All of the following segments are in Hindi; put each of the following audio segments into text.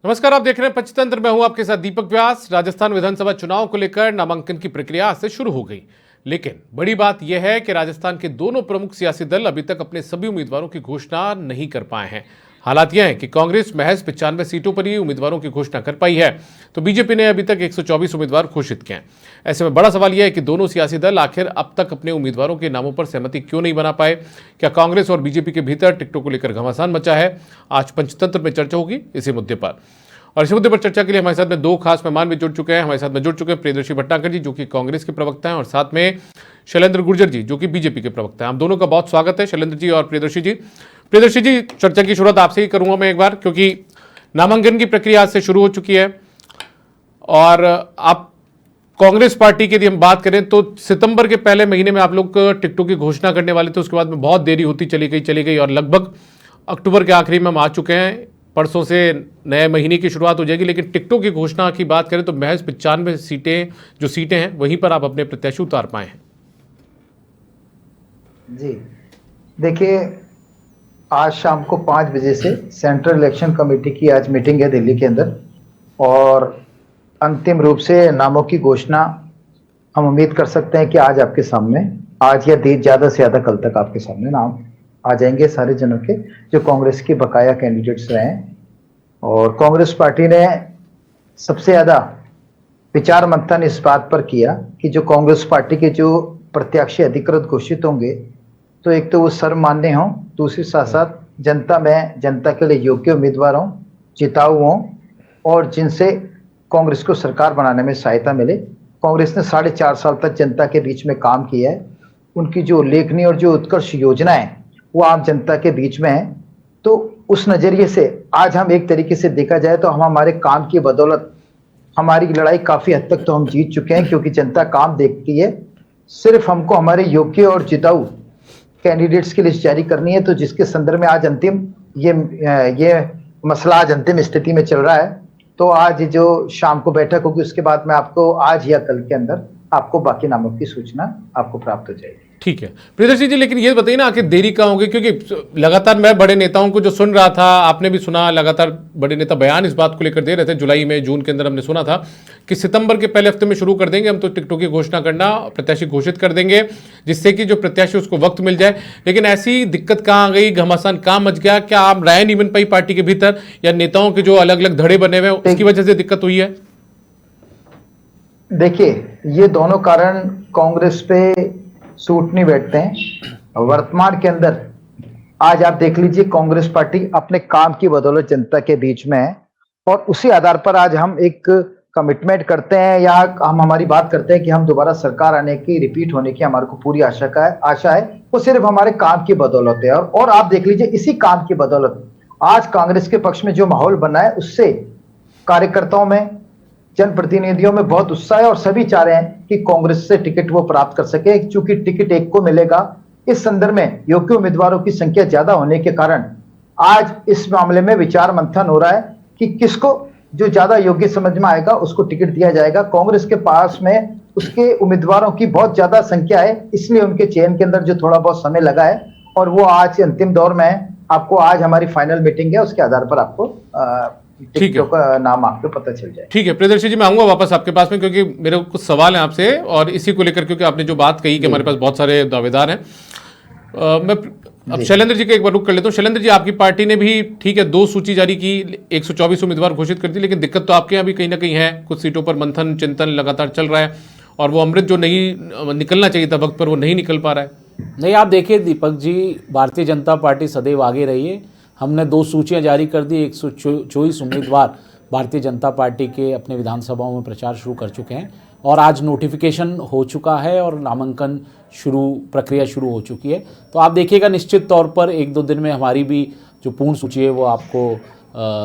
नमस्कार, आप देख रहे हैं पंचतंत्र। मैं हूं आपके साथ दीपक व्यास। राजस्थान विधानसभा चुनाव को लेकर नामांकन की प्रक्रिया आज से शुरू हो गई, लेकिन बड़ी बात यह है कि राजस्थान के दोनों प्रमुख सियासी दल अभी तक अपने सभी उम्मीदवारों की घोषणा नहीं कर पाए हैं। हालात यह है कि कांग्रेस महज 95 सीटों पर ही उम्मीदवारों की घोषणा कर पाई है, तो बीजेपी ने अभी तक 124 उम्मीदवार घोषित किए हैं। ऐसे में बड़ा सवाल यह है कि दोनों सियासी दल आखिर अब तक अपने उम्मीदवारों के नामों पर सहमति क्यों नहीं बना पाए। क्या कांग्रेस और बीजेपी के भीतर टिकटों को लेकर घमासान मचा है? आज पंचतंत्र में चर्चा होगी इसी मुद्दे पर। और इस मुद्दे पर चर्चा के लिए हमारे साथ में दो खास मेहमान भी जुड़ चुके हैं। हमारे साथ में जुड़ चुके हैं प्रियदर्शी भटनागर जी, जो कि कांग्रेस के प्रवक्ता हैं, और साथ में शैलेंद्र गुर्जर जी, जो कि बीजेपी के प्रवक्ता हैं। आप दोनों का बहुत स्वागत है, शैलेंद्र जी और प्रियदर्शी जी। प्रियदर्शी जी, चर्चा की शुरुआत आपसे ही करूंगा मैं एक बार, क्योंकि नामांकन की प्रक्रिया आज से शुरू हो चुकी है और आप कांग्रेस पार्टी की यदि हम बात करें तो सितंबर के पहले महीने में आप लोग टिकटों की घोषणा करने वाले थे। उसके बाद में बहुत देरी होती चली गई और लगभग अक्टूबर के आखिरी में हम आ चुके हैं। परसों से नए महीने की शुरुआत हो जाएगी, लेकिन टिकटों की घोषणा की बात करें तो महज 95 सीटें हैं, वहीं पर आप अपने प्रत्याशी उतार पाए हैं। जी देखिए, आज शाम को 5 बजे से सेंट्रल इलेक्शन कमेटी की आज मीटिंग है दिल्ली के अंदर, और अंतिम रूप से नामों की घोषणा हम उम्मीद कर सकते हैं कि आज आपके सामने, आज या ज़्यादा से ज़्यादा कल तक आपके सामने नाम आ जाएंगे सारे जनों के, जो कांग्रेस के बकाया कैंडिडेट्स रहे हैं। और कांग्रेस पार्टी ने सबसे ज़्यादा विचार मंथन इस बात पर किया कि जो कांग्रेस पार्टी के जो प्रत्याशी अधिकृत घोषित होंगे, तो एक तो वो सर्वमान्य हों, दूसरे साथ साथ जनता के लिए योग्य उम्मीदवार हों, जिताऊ हों, और जिनसे कांग्रेस को सरकार बनाने में सहायता मिले। कांग्रेस ने 4.5 साल तक जनता के बीच में काम किया है। उनकी जो उल्लेखनीय और जो उत्कर्ष योजना है वो आम जनता के बीच में है। तो उस नज़रिए से आज हम एक तरीके से देखा जाए तो हम हमारे काम की बदौलत हमारी लड़ाई काफ़ी हद तक तो हम जीत चुके हैं, क्योंकि जनता काम देखती है। सिर्फ हमको हमारे योग्य और जिताऊ कैंडिडेट्स की लिस्ट जारी करनी है, तो जिसके संदर्भ में आज अंतिम ये मसला आज अंतिम स्थिति में चल रहा है। तो आज जो शाम को बैठक होगी, उसके बाद में आपको आज या कल के अंदर आपको बाकी नामों की सूचना आपको प्राप्त हो जाएगी। ठीक है प्रियदर्शी जी, लेकिन ये बताइए ना, आखिर देरी कहाँ होगी? क्योंकि लगातार मैं बड़े नेताओं को जो सुन रहा था, आपने भी सुना, लगातार बड़े नेता बयान इस बात को लेकर दे रहे थे। जुलाई में, जून के अंदर हमने सुना था कि सितंबर के पहले हफ्ते में शुरू कर देंगे हम, तो टिकटों की घोषणा करना, प्रत्याशी घोषित कर देंगे, जिससे कि जो प्रत्याशी उसको वक्त मिल जाए। लेकिन ऐसी दिक्कत कहाँ आ गई, घमासान कहाँ मच गया? क्या आप राय नहीं बन पाई पार्टी के भीतर, या नेताओं के जो अलग अलग धड़े बने हुए उसकी वजह से दिक्कत हुई है? देखिए, ये दोनों कारण कांग्रेस पे सूट नहीं बैठते हैं। वर्तमान के अंदर आज आप देख लीजिए, कांग्रेस पार्टी अपने काम की बदौलत जनता के बीच में है, और उसी आधार पर आज हम एक कमिटमेंट करते हैं, या हम हमारी बात करते हैं कि हम दोबारा सरकार आने की, रिपीट होने की हमारे को पूरी आशा है। वो सिर्फ हमारे काम की बदौलत है। और आप देख लीजिए, इसी काम की बदौलत आज कांग्रेस के पक्ष में जो माहौल बना है, उससे कार्यकर्ताओं में, जनप्रतिनिधियों में बहुत उत्साह है, और सभी चाह रहे हैं कि कांग्रेस से टिकट वो प्राप्त कर सके। चूंकि टिकट एक को मिलेगा, इस संदर्भ में योग्य उम्मीदवारों की संख्या ज्यादा होने के कारण आज इस मामले में विचार मंथन हो रहा है कि किसको जो ज्यादा योग्य समझ में आएगा उसको टिकट दिया जाएगा। कांग्रेस के पास में उसके उम्मीदवारों की बहुत ज्यादा संख्या है, इसलिए उनके चयन के अंदर जो थोड़ा बहुत समय लगा है, और वो आज अंतिम दौर में है। आपको आज हमारी फाइनल मीटिंग है, उसके आधार पर आपको टिकटों का नाम आपको पता चल जाए। ठीक है प्रियदर्शी जी, मैं आऊंगा वापस आपके पास में, क्योंकि मेरे कुछ सवाल हैं आपसे, और इसी को लेकर, क्योंकि आपने जो बात कही कि हमारे पास बहुत सारे दावेदार हैं। मैं अब शैलेंद्र जी का एक बार रुक कर लेता हूँ। शैलेंद्र जी, आपकी पार्टी ने भी ठीक है 2 सूची जारी की, 124 उम्मीदवार घोषित कर दी, लेकिन दिक्कत तो आपके यहाँ भी कहीं ना कहीं है। कुछ सीटों पर मंथन चिंतन लगातार चल रहा है, और वो अमृत जो नहीं निकलना चाहिए था वक्त पर, वो नहीं निकल पा रहा है। नहीं, आप देखिए दीपक जी, भारतीय जनता पार्टी सदैव आगे रही है। हमने 2 सूचियां जारी कर दी, 124 उम्मीदवार भारतीय जनता पार्टी के अपने विधानसभाओं में प्रचार शुरू कर चुके हैं, और आज नोटिफिकेशन हो चुका है और नामांकन प्रक्रिया शुरू हो चुकी है। तो आप देखिएगा, निश्चित तौर पर 1-2 दिन में हमारी भी जो पूर्ण सूची है वो आपको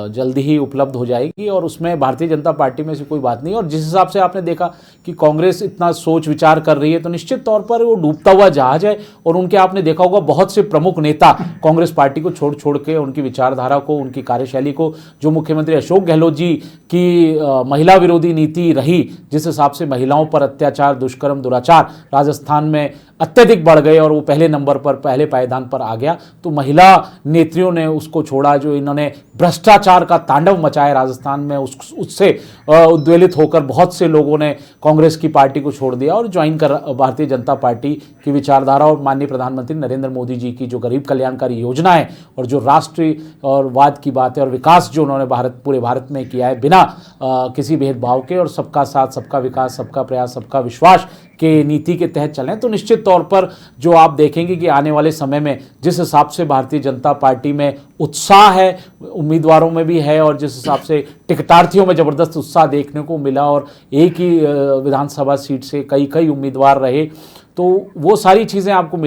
जल्दी ही उपलब्ध हो जाएगी, और उसमें भारतीय जनता पार्टी में से कोई बात नहीं। और जिस हिसाब से आपने देखा कि कांग्रेस इतना सोच विचार कर रही है, तो निश्चित तौर पर वो डूबता हुआ जहाज है, और उनके आपने देखा होगा बहुत से प्रमुख नेता कांग्रेस पार्टी को छोड़ के, उनकी विचारधारा को, उनकी कार्यशैली को, जो मुख्यमंत्री अशोक गहलोत जी की महिला विरोधी नीति रही, जिस हिसाब से महिलाओं पर अत्याचार, दुष्कर्म, दुराचार राजस्थान में अत्यधिक बढ़ गए और वो पहले नंबर पर, पहले पायदान पर आ गया, तो महिला नेत्रियों ने उसको छोड़ा। जो इन्होंने भ्रष्ट भ्रष्टाचार का तांडव मचा है राजस्थान में, उससे उद्वेलित होकर बहुत से लोगों ने कांग्रेस की पार्टी को छोड़ दिया और ज्वाइन कर भारतीय जनता पार्टी की विचारधारा और माननीय प्रधानमंत्री नरेंद्र मोदी जी की जो गरीब कल्याणकारी योजना है और जो राष्ट्रीय और वाद की बात है और विकास जो उन्होंने पूरे भारत में किया है बिना किसी भेदभाव के और सबका साथ, सबका विकास, सबका प्रयास, सबका विश्वास के नीति के तहत चलें, तो निश्चित तौर पर जो आप देखेंगे कि आने वाले समय में जिस हिसाब से भारतीय जनता पार्टी में उत्साह है, उम्मीदवारों में भी है, और जिस हिसाब से टिकटार्थियों में ज़बरदस्त उत्साह देखने को मिला और एक ही विधानसभा सीट से कई कई उम्मीदवार रहे, तो वो सारी चीज़ें आपको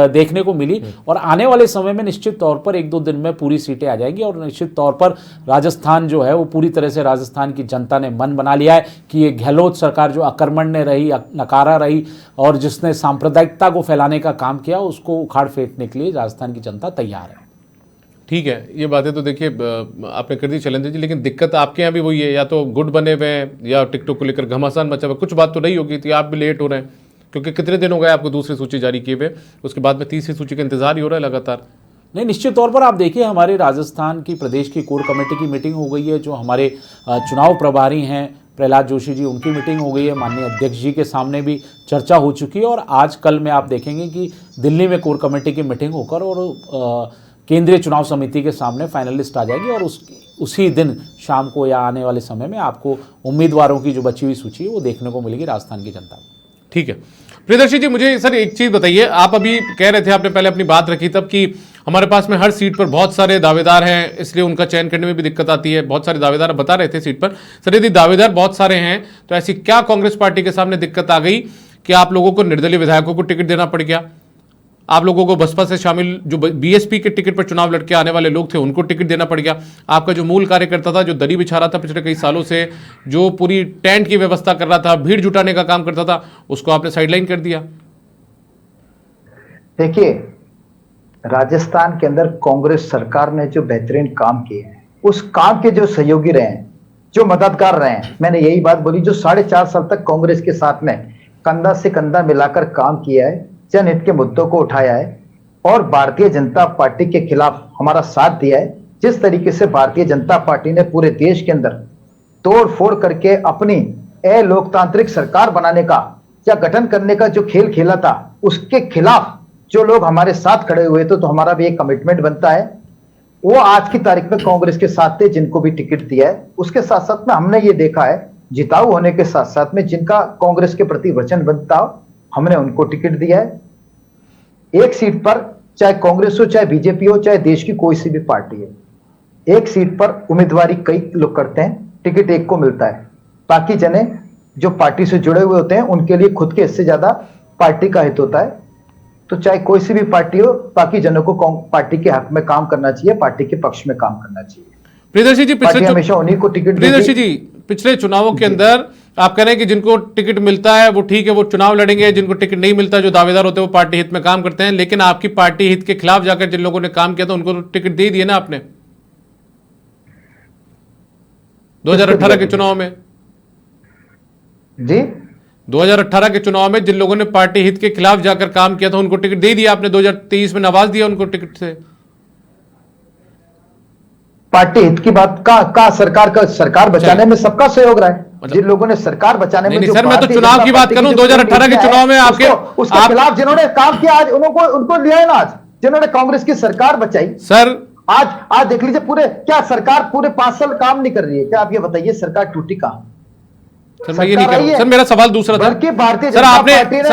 देखने को मिली। और आने वाले समय में निश्चित तौर पर 1-2 दिन में पूरी सीटें आ जाएंगी और निश्चित तौर पर राजस्थान जो है वो पूरी तरह से राजस्थान की जनता ने मन बना लिया है कि ये गहलोत सरकार जो अकर्मण्य रही, नकारा रही और जिसने सांप्रदायिकता को फैलाने का काम किया, उसको उखाड़ फेंकने के लिए राजस्थान की जनता तैयार है। ठीक है, ये बातें तो देखिए आपने कर दी चैलेंज जी, लेकिन दिक्कत आपके यहाँ भी वही है, या तो गुट बने हुए हैं या टिकटॉक को लेकर घमासान मचा हुआ। कुछ बात तो नहीं होगी थी, आप भी लेट हो रहे हैं क्योंकि कितने दिन हो गए आपको दूसरी सूची जारी किए हुए, उसके बाद में तीसरी सूची का इंतजार ही हो रहा है लगातार। नहीं, निश्चित तौर पर आप देखिए हमारे राजस्थान की प्रदेश की कोर कमेटी की मीटिंग हो गई है, जो हमारे चुनाव प्रभारी हैं प्रहलाद जोशी जी, उनकी मीटिंग हो गई है, माननीय अध्यक्ष जी के सामने भी चर्चा हो चुकी है और आज कल में आप देखेंगे कि दिल्ली में कोर कमेटी की मीटिंग होकर और केंद्रीय चुनाव समिति के सामने फाइनल लिस्ट आ जाएगी और उसी दिन शाम को या आने वाले समय में आपको उम्मीदवारों की जो बची हुई सूची है वो देखने को मिलेगी राजस्थान की जनता को। ठीक है प्रियदर्शी जी, मुझे सर एक चीज बताइए, आप अभी कह रहे थे, आपने पहले अपनी बात रखी तब कि हमारे पास में हर सीट पर बहुत सारे दावेदार हैं, इसलिए उनका चयन करने में भी दिक्कत आती है। बहुत सारे दावेदार बता रहे थे सीट पर। सर, यदि दावेदार बहुत सारे हैं तो ऐसी क्या कांग्रेस पार्टी के सामने दिक्कत आ गई कि आप लोगों को निर्दलीय विधायकों को टिकट देना पड़ गया? आप लोगों को बसपा से शामिल जो बीएसपी के टिकट पर चुनाव लड़के आने वाले लोग थे उनको टिकट देना पड़ गया। आपका जो मूल कार्यकर्ता था, जो दरी बिछा रहा था पिछले कई सालों से, जो पूरी टेंट की व्यवस्था कर रहा था, भीड़ जुटाने का काम करता था, उसको आपने साइडलाइन कर दिया। देखिए, राजस्थान के अंदर कांग्रेस सरकार ने जो बेहतरीन काम किए हैं, उस काम के जो सहयोगी रहे हैं, जो मददगार रहे हैं, मैंने यही बात बोली, जो 4.5 साल तक कांग्रेस के साथ में कंधा से कंधा मिलाकर काम किया है, जनहित के मुद्दों को उठाया है और भारतीय जनता पार्टी के खिलाफ हमारा साथ दिया है। जिस तरीके से भारतीय जनता पार्टी ने पूरे देश के अंदर तोड़ फोड़ करके अपनी अलोकतांत्रिक सरकार बनाने का या गठन करने का जो खेल खेला था, उसके खिलाफ जो लोग हमारे साथ खड़े हुए थे, तो हमारा भी एक कमिटमेंट बनता है। वो आज की तारीख में कांग्रेस के साथ थे, जिनको भी टिकट दिया है। उसके साथ साथ में हमने ये देखा है, जिताऊ होने के साथ साथ में जिनका कांग्रेस के प्रति वचन बनता हो, हमने उनको टिकट दिया है। एक सीट पर, चाहे कांग्रेस हो, चाहे बीजेपी हो, चाहे देश की कोई सी भी पार्टी है, एक सीट पर उम्मीदवारी कई लोग करते हैं, टिकट एक को मिलता है। बाकी जने जो पार्टी से जुड़े हुए होते हैं, उनके लिए खुद के हिस्से ज्यादा पार्टी का हित होता है। तो चाहे कोई सी भी पार्टी हो, बाकी जनों को पार्टी के हक में काम करना चाहिए, पार्टी के पक्ष में काम करना चाहिए। प्रियदर्शी जी, हमेशा उन्हीं को टिकट। प्रियदर्शी जी, पिछले चुनावों के अंदर आप कह रहे हैं कि जिनको टिकट मिलता है वो ठीक है, वो चुनाव लड़ेंगे, जिनको टिकट नहीं मिलता, जो दावेदार होते हैं वो पार्टी हित में काम करते हैं, लेकिन आपकी पार्टी हित के खिलाफ जाकर जिन लोगों ने काम किया था उनको टिकट दे दिए ना आपने 2018 के चुनाव में। जी, 2018 के चुनाव में जिन लोगों ने पार्टी हित के खिलाफ जाकर काम किया था उनको टिकट दे दिया आपने, 2023 में नवाज दिया उनको टिकट से। पार्टी हित की बात का सरकार बचाने में सबका सहयोग रहा है। जिन लोगों ने सरकार बचाने में, सर मैं तो चुनाव की बात करूं, 2018 के चुनाव में आपके उसके खिलाफ जिन्होंने काम किया, आज उनको लिया है ना, आज जिन्होंने कांग्रेस की सरकार बचाई। सर आज देख लीजिए, पूरे क्या सरकार पूरे 5 साल काम नहीं कर रही है क्या? आप ये बताइए, सरकार टूटी कहां? सर मैं ये नहीं कह रहा हूं, सर मेरा सवाल दूसरा था। सर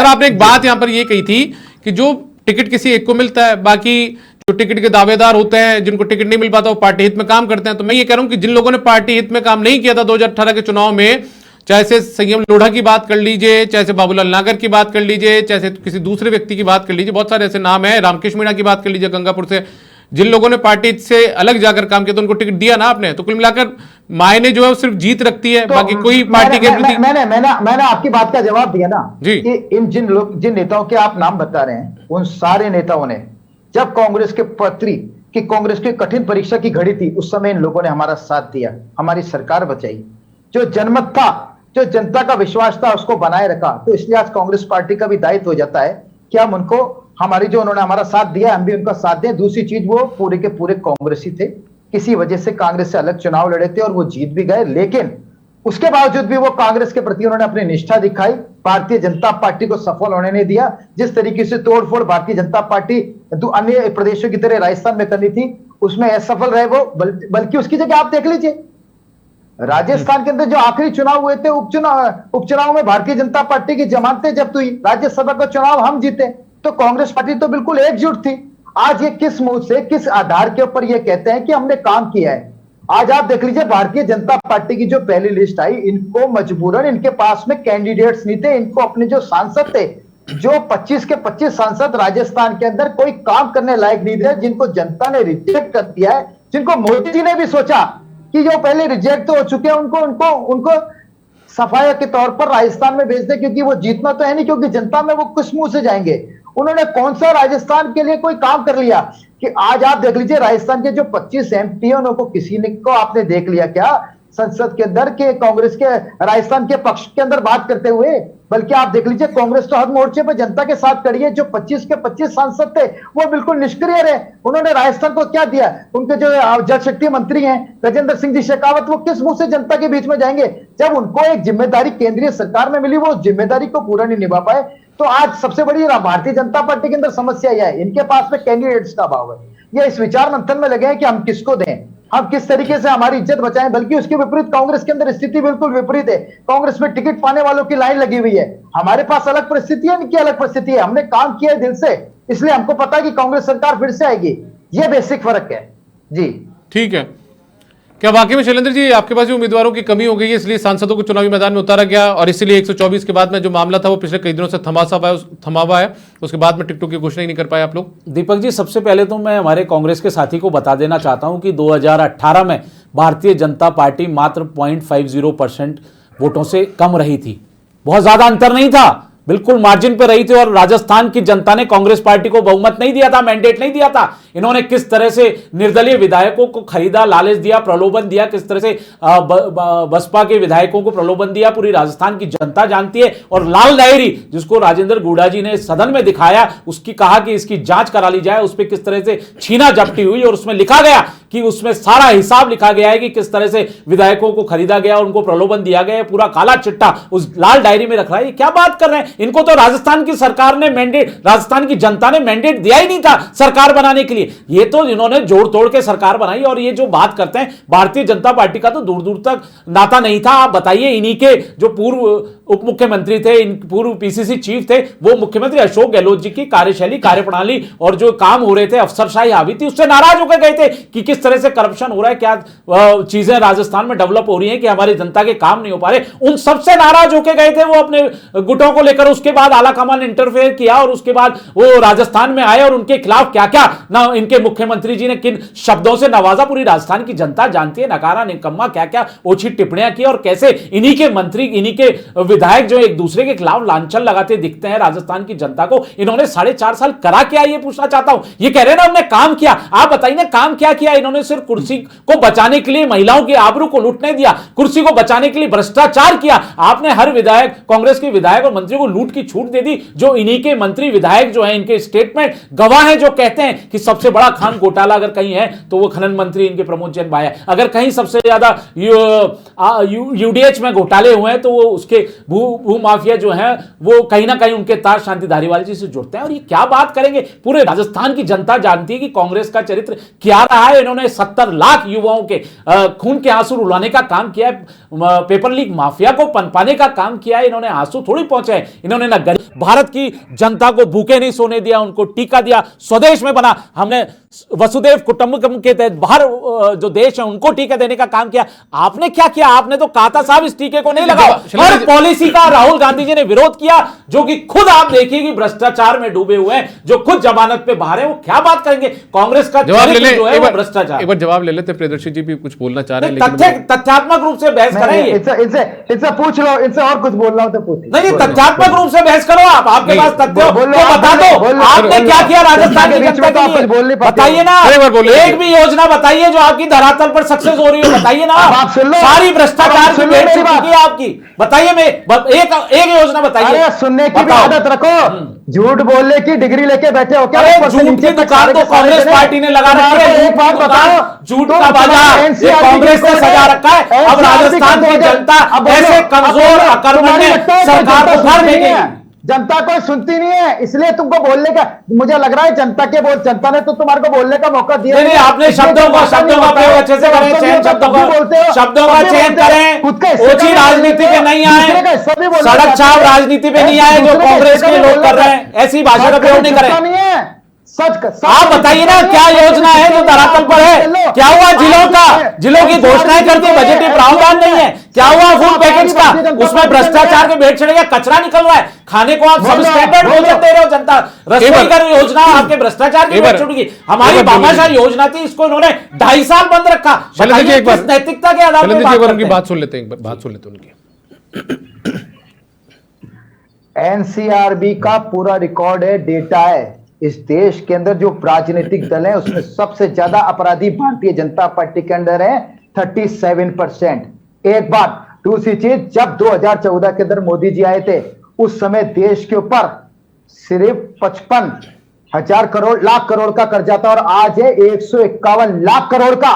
आपने एक बात यहां पर ये कही थी कि जो टिकट किसी एक को मिलता है, बाकी जो टिकट के दावेदार होते हैं, जिनको टिकट नहीं मिल पाता वो पार्टी हित में काम करते हैं। तो मैं ये कह रहा हूं कि जिन लोगों ने पार्टी हित में काम नहीं किया था 2018 के चुनाव में, चाहे से संयम लोढ़ा की बात कर लीजिए, चाहे से बाबूलाल नागर की बात कर लीजिए, चाहे से किसी दूसरे व्यक्ति की बात कर लीजिए, बहुत सारे ऐसे नाम है, रामकृष्ण मीणा की बात कर लीजिए गंगापुर से, जिन लोगों ने पार्टी से अलग जाकर काम किया तो उनको टिकट दिया ना आपने। तो कुल मिलाकर मायने जो है वो सिर्फ जीत रखती है, बाकी कोई पार्टी के प्रति। मैंने आपकी बात का जवाब दिया ना जी, कि इन जिन नेताओं के आप नाम बता रहे हैं, उन सारे नेताओं ने जब कांग्रेस की कठिन परीक्षा की घड़ी थी, उस समय इन लोगों ने हमारा साथ दिया, हमारी सरकार बचाई। जो जनमत था, जो जनता का विश्वास था, उसको बनाए रखा। तो इसलिए आज कांग्रेस पार्टी का भी दायित्व हो जाता है कि हम उनको, उन्होंने हमारा साथ दिया, हम भी उनका साथ दें। दूसरी चीज, वो पूरे के पूरे कांग्रेसी थे, किसी वजह से कांग्रेस से अलग चुनाव लड़े थे और वो जीत भी गए, लेकिन उसके बावजूद भी वो कांग्रेस के प्रति उन्होंने अपनी निष्ठा दिखाई, भारतीय जनता पार्टी को सफल होने नहीं दिया। जिस तरीके से तोड़फोड़ भारतीय जनता पार्टी अन्य प्रदेशों की तरह राजस्थान में करनी थी, उसमें असफल रहे वो। बल्कि उसकी जगह आप देख लीजिए, राजस्थान के अंदर जो आखिरी चुनाव हुए थे, उपचुनाव में भारतीय जनता पार्टी की जमानतें जब्त हुई, राज्यसभा का चुनाव हम जीते, तो कांग्रेस पार्टी तो बिल्कुल एकजुट थी। आज ये किस मुंह से, किस आधार के ऊपर ये कहते हैं कि हमने काम किया है? आज आप देख लीजिए, भारतीय जनता पार्टी की जो पहली लिस्ट आई, इनको मजबूरन, इनके पास में कैंडिडेट्स नहीं थे, इनको अपने जो सांसद थे, जो 25 के 25 सांसद राजस्थान के अंदर कोई काम करने लायक नहीं थे, जिनको जनता ने रिजेक्ट कर दिया है, जिनको मोदी जी ने भी सोचा कि जो पहले रिजेक्ट तो हो चुके हैं, उनको सफाया के तौर पर राजस्थान में भेज दे, क्योंकि वो जीतना तो है नहीं, क्योंकि जनता में वो किस मुंह से जाएंगे? उन्होंने कौन सा राजस्थान के लिए कोई काम कर लिया कि आज आप देख लीजिए, राजस्थान के जो 25 एमपी है, उनको किसी ने को आपने देख लिया क्या संसद के अंदर के कांग्रेस के राजस्थान के पक्ष के अंदर बात करते हुए? बल्कि आप देख लीजिए, कांग्रेस तो हर मोर्चे पर जनता के साथ खड़ी है। जो 25 के 25 सांसद थे, वो बिल्कुल निष्क्रिय रहे। उन्होंने राजस्थान को क्या दिया? उनके जो जल शक्ति मंत्री हैं गजेंद्र सिंह जी शेखावत, वो किस मुंह से जनता के बीच में जाएंगे? जब उनको एक जिम्मेदारी केंद्रीय सरकार में मिली, वो जिम्मेदारी को पूरा नहीं निभा पाए। तो आज सबसे बड़ी भारतीय जनता पार्टी के अंदर समस्या यह है, इनके पास में कैंडिडेट्स का अभाव है। ये इस विचार मंथन में लगे हैं कि हम किसको दें, हम किस तरीके से हमारी इज्जत बचाएं। बल्कि उसके विपरीत कांग्रेस के अंदर स्थिति बिल्कुल विपरीत है। कांग्रेस में टिकट पाने वालों की लाइन लगी हुई है। हमारे पास अलग परिस्थिति है, इनकी अलग परिस्थिति है। हमने काम किया है दिल से, इसलिए हमको पता है कि कांग्रेस सरकार फिर से आएगी। ये बेसिक फर्क है जी। ठीक है, क्या वाकई में शैलेंद्र जी आपके पास भी उम्मीदवारों की कमी हो गई है, इसलिए सांसदों को चुनावी मैदान में उतारा गया, और इसीलिए 124 के बाद में जो मामला था वो पिछले कई दिनों से थमा हुआ है, उसके बाद में टिकटों की घोषणा ही नहीं कर पाए आप लोग? दीपक जी, सबसे पहले तो मैं हमारे कांग्रेस के साथी को बता देना चाहता हूं कि 2018 में भारतीय जनता पार्टी मात्र 0.50% वोटों से कम रही थी। बहुत ज्यादा अंतर नहीं था, बिल्कुल मार्जिन पे रही थी। और राजस्थान की जनता ने कांग्रेस पार्टी को बहुमत नहीं दिया था, मैंडेट नहीं दिया था। इन्होंने किस तरह से निर्दलीय विधायकों को खरीदा, लालच दिया, प्रलोभन दिया, किस तरह से बसपा के विधायकों को प्रलोभन दिया, पूरी राजस्थान की जनता जानती है। और लाल डायरी जिसको राजेंद्र गुड़ा जी ने सदन में दिखाया, उसकी कहा कि इसकी जांच करा ली जाए, उस पर किस तरह से छीना झपटी हुई, और उसमें लिखा गया कि उसमें सारा हिसाब लिखा गया है कि किस तरह से विधायकों को खरीदा गया, उनको प्रलोभन दिया गया, पूरा काला चिट्टा उस लाल डायरी में रख रहा है। ये क्या बात कर रहे हैं? इनको तो राजस्थान की सरकार ने मैंडेट, राजस्थान की जनता ने मैंडेट दिया ही नहीं था सरकार बनाने के लिए। ये तो इन्होंने जोड़ तोड़ के सरकार बनाई। और ये जो बात करते हैं, भारतीय जनता पार्टी का तो दूर दूर तक नाता नहीं था। आप बताइए, इन्हीं के जो पूर्व उप मुख्यमंत्री थे, पूर्व पीसीसी चीफ थे, वो मुख्यमंत्री अशोक गहलोत जी की कार्यशैली, कार्यप्रणाली और जो काम हो रहे थे, अफसरशाही हावी थी, उससे नाराज होकर गए थे कि किस तरह से करप्शन हो रहा है, क्या चीजें राजस्थान में डेवलप हो रही हैं कि हमारी जनता के काम नहीं हो पा रहे। उन सबसे नाराज होकर गए थे वो अपने गुटों को लेकर। उसके बाद आलाकमान ने इंटरफेयर किया और उसके बाद वो राजस्थान में आए और उनके खिलाफ क्या क्या ना इनके मुख्यमंत्री जी ने किन शब्दों से नवाजा, पूरी राजस्थान की जनता जानती है। नकारा निकम्मा क्या क्या ओछी टिप्पणियां की, और कैसे इन्हीं के मंत्री, इन्हीं के विधायक जो एक दूसरे के खिलाफ लांछन लगाते दिखते हैं राजस्थान की जनता को। इन्होंने 4.5 साल करा क्या, ये पूछना चाहता हूं। ये कह रहे हैं ना हमने काम किया, आप बताइए ना काम क्या किया इन्होंने? सिर्फ कुर्सी को बचाने के लिए, महिलाओं की आबरू को लूटने दिया, कुर्सी को बचाने के लिए भ्रष्टाचार किया। आपने हर विधायक, कांग्रेस के विधायक और मंत्री को लूट की छूट दे दी। जो इन्हीं के मंत्री विधायक जो हैं, इनके स्टेटमेंट गवाह हैं, जो कहते हैं कि सबसे बड़ा खान घोटाला अगर कहीं है तो वो खनन मंत्री इनके प्रमोद जैन भाई है। अगर कहीं सबसे ज्यादा यूडीएच में घोटाले हुए हैं तो वो उसके भू माफिया जो है वो कहीं ना कहीं उनके तार शांति धारीवाल जी से जुड़ते हैं। और ये क्या बात करेंगे? पूरे राजस्थान की जनता जानती है कि कांग्रेस का चरित्र क्या रहा है। इन्होंने 70 लाख युवाओं के खून के आंसू रुलाने का काम किया है, पेपर लीक माफिया को पनपाने का काम किया है। इन्होंने आंसू थोड़ी पहुंचे, इन्होंने ना भारत की जनता को भूखे नहीं सोने दिया, उनको टीका दिया, स्वदेश में बना। हमने वसुदेव कुटुंबकम के तहत बाहर जो देश है उनको टीका देने का काम किया। आपने क्या किया? आपने तो कहा था साहब इस टीके को नहीं लगाओ। हर पॉलिसी का राहुल गांधी जी ने विरोध किया, जो कि खुद आप देखिए कि भ्रष्टाचार में डूबे हुए हैं, जो खुद जमानत पे बाहर है। वो क्या बात करेंगे? कांग्रेस का जवाब ले ले, जो है वो भ्रष्टाचार। एक बार जवाब ले लेते, प्रियदर्शी जी भी कुछ बोलना चाह रहे हैं, तथ्यात्मक रूप से बहस करें। इनसे पूछ लो, इनसे और कुछ बोलना हो तो पूछ। नहीं, तथ्यात्मक रूप से बहस करो। आप, आपके पास तथ्य हो तो बता दो, आपने क्या किया राजस्थान की जनता के लिए? बोल नहीं पाते बताइए ना, एक बार बोलिए। एक भी योजना बताइए जो आपकी धरातल पर सक्सेस हो रही हो, बताइए ना। अब आप सुन लो। सारी अब भ्रष्टाचार आप की सुन लो भेंट मेरी चुकी बात। है आपकी। बताइए, मैं एक योजना बताइए। अरे सुनने की भी बताओ। आदत रखो, झूठ बोलने की डिग्री लेके बैठे हो क्या? अरे ऊपर से झूठ नीचे की तक दुकान सारे तो के सारे कांग्रेस जने। पार्टी ने लगा रखी है। तुम्हारे को झूठ एक बात की दुकान, बताओ, झूठ तुम का बाजार ये NCRB कांग्रेस ने रिकॉर्ड सजा है। रखा है। अब NCRB राजस्थान की रिकॉर्ड है। जनता अब बोलो, ऐसे अब कमजोर बोलो, अकर्मण्य तुम्हारी लगता है कि सरकार जनता को उखाड़ सुनती नहीं फेंकेगी। है। जनता कोई सुनती नहीं है, इसलिए तुमको बोलने का, मुझे लग रहा है जनता ने तो तुम्हारे को बोलने का मौका दिया नहीं, आपने शब्दों का प्रयोग अच्छे से करें, चयन शब्दों का चयन करें। ओछी राजनीति पे नहीं आए, सड़क छाप राजनीति पे नहीं आए जो कांग्रेस के लोग कर रहे हैं। ऐसी भाषा का प्रयोग नहीं करें। आप बताइए ना, क्या योजना है जो धरातल पर है? क्या हुआ जिलों की घोषणाएं कर दी, बजटीय प्रावधान नहीं है। क्या हुआ फूड पैकेज का? उसमें भ्रष्टाचार के भेंट चढ़ गया, कचरा निकल रहा है। खाने को आप सब स्टैंडर्ड भोजन दे रहे हो, जनता रसोई का योजना आपके भ्रष्टाचार की भेंट चढ़ गई। हमारी भामाशाह योजना थी, इसको इन्होंने 2.5 साल बंद रखा। बताइए किस नैतिकता के आधार पर उनकी बात सुन लेते हैं, एक बार बात सुन लेते हैं उनकी। एनसीआरबी का पूरा रिकॉर्ड है, डेटा है। इस देश के अंदर जो राजनीतिक दल है उसमें सबसे ज्यादा अपराधी भारतीय जनता पार्टी के अंदर है, 37%। एक बात। दूसरी चीज, जब 2014 के अंदर मोदी जी आए थे, उस समय देश के ऊपर सिर्फ 55,000 लाख करोड़ का कर्जा था, और आज है 151 लाख करोड़ का।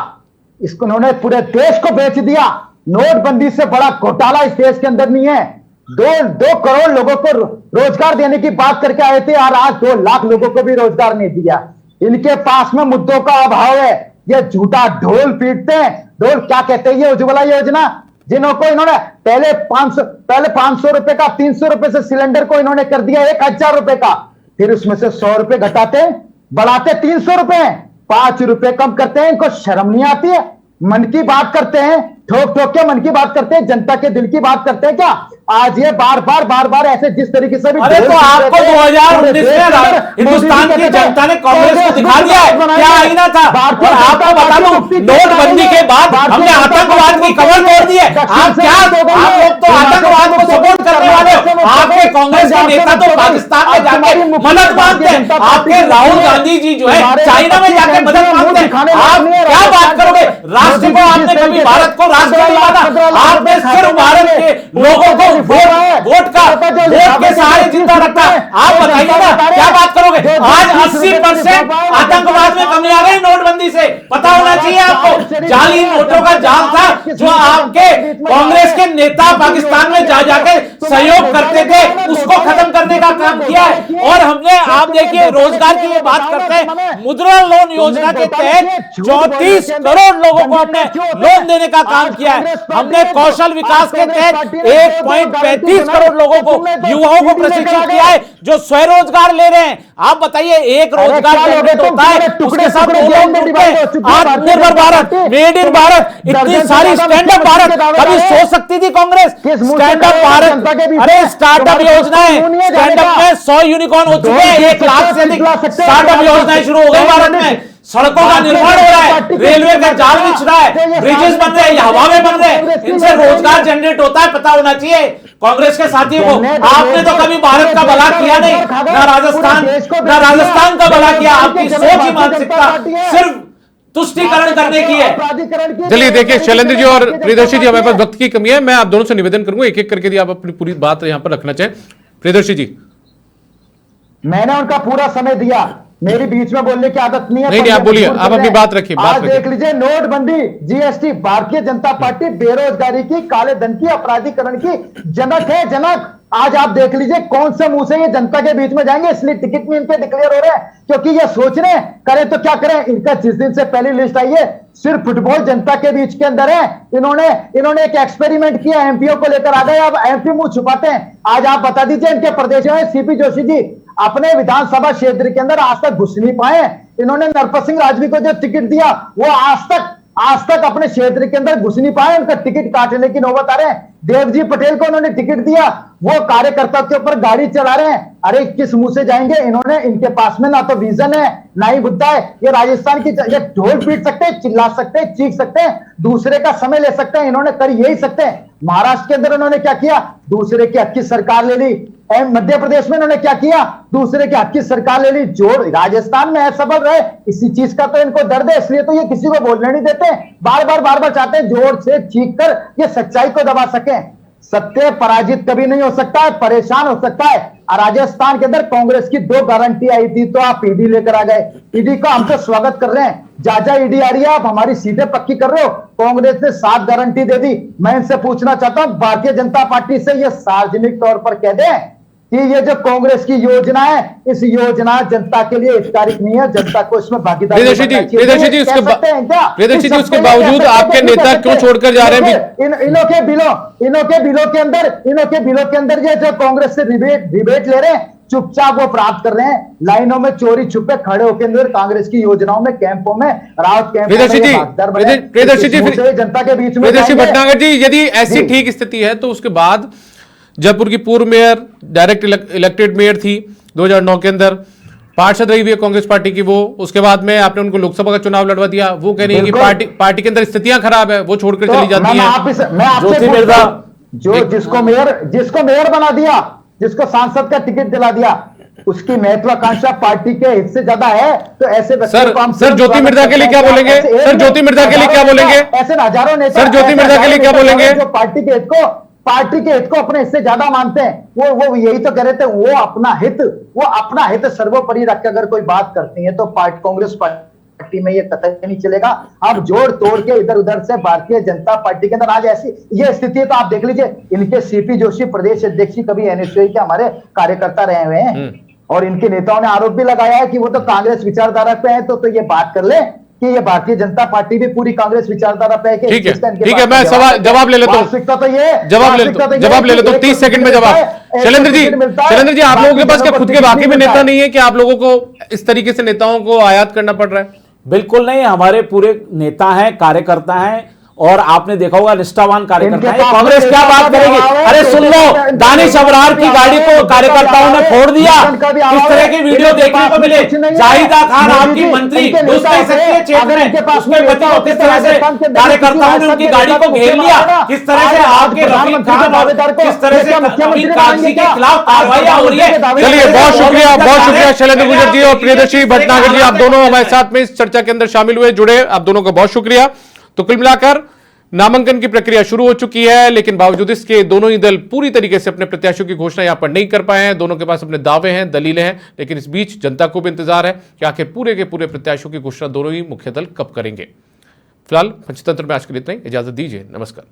इसको उन्होंने पूरे देश को बेच दिया। नोटबंदी से बड़ा घोटाला इस देश के अंदर नहीं है। 2 करोड़ लोगों को रोजगार देने की बात करके आए थे, और आज 2 लाख लोगों को भी रोजगार नहीं दिया। इनके पास में मुद्दों का अभाव है। ये झूठा ढोल पीटते हैं। ढोल क्या कहते हैं? ये उज्ज्वला योजना, जिनको इन्होंने पहले 500 रुपए का 300 रुपए से सिलेंडर को इन्होंने कर दिया 1,000 रुपए का। फिर उसमें से 100 रुपए घटाते, बढ़ाते 300 रुपए, 5 रुपए कम करते हैं। इनको शर्म नहीं आती है? मन की बात करते हैं, ठोक ठोक के मन की बात करते हैं, जनता के दिल की बात करते हैं क्या? आज ये बार बार ऐसे जिस तरीके से भी, अरे तो आपको 2019 में हिंदुस्तान की जनता ने कांग्रेस को दिखा दिया है क्या आईना था। और आपको बता दूं, नोटबंदी के बाद हमने आतंकवाद की कमर तोड़ दी है। आप लोग तो आतंकवाद को सपोर्ट करने वाले हो। आपके कांग्रेस के नेता तो पाकिस्तान में जाके मदद मांगते हैं। आपके राहुल गांधी जी जो है चाइना में जाके मदद मांगते हैं। आप क्या बात करोगे? राष्ट्र को आपने कभी भारत को राष्ट्र नहीं माना। आपने सिर्फ भारत के लोगों को वोट के सहारे जिंदा रखा। आप बताइए ना, क्या बात करोगे? आज 80% आतंकवाद में कमी आ गई नोटबंदी से। पता होना चाहिए आपको। जाली नोटों का जाल था जो आपके कांग्रेस के नेता पाकिस्तान में जाके सहयोग करते थे, उसको खत्म करने का काम किया है। और हमने, आप देखिए, रोजगार की ये बात करते हैं, मुद्रा लोन योजना के तहत 34 करोड़ लोगों को हमने लोन देने का काम किया है। हमने कौशल विकास के तहत 1.35 करोड़ लोगों को, युवाओं को प्रशिक्षित किया है जो स्वरोजगार ले रहे हैं। आप बताइए, एक रोजगार जनरेट होता है, उसके साथ 2 लोग जुड़ते हैं। आत्मनिर्भर भारत, मेड इन भारत, इतनी सारी स्टैंडअप भारत कभी सोच सकती थी कांग्रेस? स्टैंडअप भारत, अरे स्टार्टअप योजनाएं, स्टैंडअप में 100 यूनिकॉर्न हो चुके हैं। 1 लाख से अधिक स्टार्टअप योजनाएं शुरू हो गई भारत में। सड़कों का निर्माण हो रहा है, रेलवे का जाल बिछ रहा है, ब्रिजेस बन रहे हैं, हवा में बन रहे हैं। इनसे रोजगार जनरेट होता है, पता होना चाहिए कांग्रेस के साथियों को। आपने तो कभी भारत का भला किया नहीं, ना राजस्थान का भला किया। आपकी सोच ही मानसिकता सिर्फ तुष्टीकरण करने की है। चलिए देखिए, शैलेंद्र जी और प्रियदर्शी जी, हमारे पास वक्त की कमी है। मैं आप दोनों से निवेदन करूंगा, एक एक करके यदि आप अपनी पूरी बात यहां पर रखना चाहें। प्रियदर्शी जी। मैंने उनका पूरा समय दिया, मेरी बीच में बोलने की आदत नहीं है। नहीं, आप बोलिए, आप अपनी बात रखिए। आज देख लीजिए, नोटबंदी, जीएसटी, भारतीय जनता पार्टी बेरोजगारी की, काले धन की, अपराधीकरण की जनक है, जनक। आज आप देख लीजिए कौन से मुंह से ये जनता के बीच में जाएंगे, इसलिए टिकट में इनके डिक्लेयर हो रहे हैं, क्योंकि ये सोच रहे हैं करें तो क्या करें। इनका जिस दिन से पहली लिस्ट आई है, सिर्फ फुटबॉल जनता के बीच के अंदर है। इन्होंने एक एक्सपेरिमेंट किया, एमपीओ को लेकर आ गए, अब एमपी मुंह छुपाते हैं। आज आप बता दीजिए, इनके प्रदेश में सीपी जोशी जी अपने विधानसभा क्षेत्र के अंदर आज तक घुस नहीं पाए। इन्होंने नरपत सिंह राजवी को जो टिकट दिया, वो आज तक अपने क्षेत्र के अंदर घुस नहीं पाए। उनका टिकट काटने की नौबत आ रहे हैं। देवजी पटेल को उन्होंने टिकट दिया, वो कार्यकर्ता के ऊपर गाड़ी चला रहे हैं। अरे किस मुंह से जाएंगे? इनके पास में ना तो विजन है, ना ही मुद्दा है। ये राजस्थान की, ये ढोल पीट सकते हैं, चिल्ला सकते हैं, चीख सकते हैं, दूसरे का समय ले सकते हैं, इन्होंने कर यही सकते हैं। महाराष्ट्र के अंदर उन्होंने क्या किया, दूसरे के हक की सरकार ले ली। मध्य प्रदेश में उन्होंने क्या किया, दूसरे के हक की सरकार ले ली। जो राजस्थान में असफल रहे, इसी चीज का तो इनको दर्द है, इसलिए तो ये किसी को बोलने नहीं देते, बार बार चाहते हैं जोर से चीख कर ये सच्चाई को दबा सकें। सत्य पराजित कभी नहीं हो सकता है, परेशान हो सकता है। राजस्थान के अंदर कांग्रेस की 2 गारंटी आई थी तो आप ईडी लेकर आ गए। ईडी का हम तो स्वागत कर रहे हैं, जा ईडी आ रही है, आप हमारी सीटें पक्की कर रहे हो। कांग्रेस ने 7 गारंटी दे दी। मैं इनसे पूछना चाहता हूं, भारतीय जनता पार्टी से ये सार्वजनिक तौर पर कह दें कि ये जो कांग्रेस की योजना है, इस योजना जनता के लिए हितकारी नहीं है, जनता को इसमें भागीदारी प्रियदर्शी जी उसके बावजूद आपके नेता क्यों छोड़कर जा रहे हैं? इनों के बिलों के अंदर ये जो कांग्रेस से रिबेट ले रहे हैं, चुपचाप वो प्राप्त कर रहे हैं। लाइनों में चोरी छुपे खड़े होकर अंदर कांग्रेस की योजनाओं में, कैंपों में, राहत कैंपों में जनता के बीच में। प्रियदर्शी भटनागर जी, यदि ऐसी ठीक स्थिति है तो उसके बाद जयपुर की पूर्व मेयर डायरेक्ट इलेक्टेड मेयर थी 2009 के अंदर, पार्षद रही हुई है कांग्रेस पार्टी की वो, उसके बाद में आपने उनको लोकसभा का चुनाव लड़वा दिया, वो कह रही है कि पार्टी के अंदर स्थितियां खराब है, वो छोड़कर चली जाती है। मैं आपसे मिर्जा जो जिसको मेयर बना दिया, जिसको सांसद का टिकट दिला दिया, उसकी महत्वाकांक्षा पार्टी के हित से ज्यादा है, तो ऐसे सर ज्योति मिर्जा के लिए क्या बोलेंगे? सर ज्योति मिर्जा के लिए क्या बोलेंगे? ऐसे हजारों नेता, सर ज्योति मिर्जा के लिए क्या बोलेंगे? जो पार्टी के हित को अपने हिस्से ज्यादा मानते हैं, वो यही तो कह रहे थे, वो अपना हित सर्वोपरि रख के अगर कोई बात करती है तो कांग्रेस पार्टी में ये कतई नहीं चलेगा। अब जोड़ तोड़ के इधर उधर से भारतीय जनता पार्टी के अंदर आज ऐसी ये स्थिति है, तो आप देख लीजिए, इनके सीपी जोशी प्रदेश अध्यक्ष कभी एनएसयूआई के हमारे कार्यकर्ता रहे हुए हैं, और इनके नेताओं ने आरोप भी लगाया है कि वो तो कांग्रेस विचारधारा पे है, तो ये बात कर ले कि ये भारतीय जनता पार्टी भी पूरी कांग्रेस विचारधारा पे है। ठीक है, मैं जवाब ले लेता हूं, जवाब ले लेता हूं 30 सेकंड में जवाब। शैलेंद्र जी, आप लोगों के पास क्या खुद के बाकी में नेता नहीं है कि आप लोगों को इस तरीके से नेताओं को आयात करना पड़ रहा है? बिल्कुल नहीं, हमारे पूरे नेता हैं, कार्यकर्ता हैं, और आपने देखा होगा निष्ठावान कार्यकर्ता है। कांग्रेस क्या बात करेगी? अरे सुन लो, दानिश अबरार की गाड़ी को कार्यकर्ताओं ने फोड़ दिया, किस तरह की वीडियो देखने को मिले। जाहिदा खान आपकी मंत्री दूसरे सक्रिय क्षेत्र में, उसके पति को किस तरह से कार्यकर्ताओं ने उनकी गाड़ी को घेर लिया, किस तरह से आपके रफीक खान और किस तरह से अमीन कागजी के खिलाफ कार्रवाइयां हो रही है। चलिए, बहुत शुक्रिया शैलेंद्र गुर्जर जी और प्रियदर्शी भटनागर जी, आप दोनों हमारे साथ में इस चर्चा के अंदर शामिल हुए, जुड़े, आप दोनों का बहुत शुक्रिया। तो कुल मिलाकर नामांकन की प्रक्रिया शुरू हो चुकी है, लेकिन बावजूद इसके दोनों ही दल पूरी तरीके से अपने प्रत्याशियों की घोषणा यहां पर नहीं कर पाए हैं। दोनों के पास अपने दावे हैं, दलीलें हैं, लेकिन इस बीच जनता को भी इंतजार है कि आखिर पूरे के पूरे प्रत्याशियों की घोषणा दोनों ही मुख्य दल कब करेंगे। फिलहाल पंचतंत्र में आज के लिए इतना ही, इजाजत दीजिए, नमस्कार।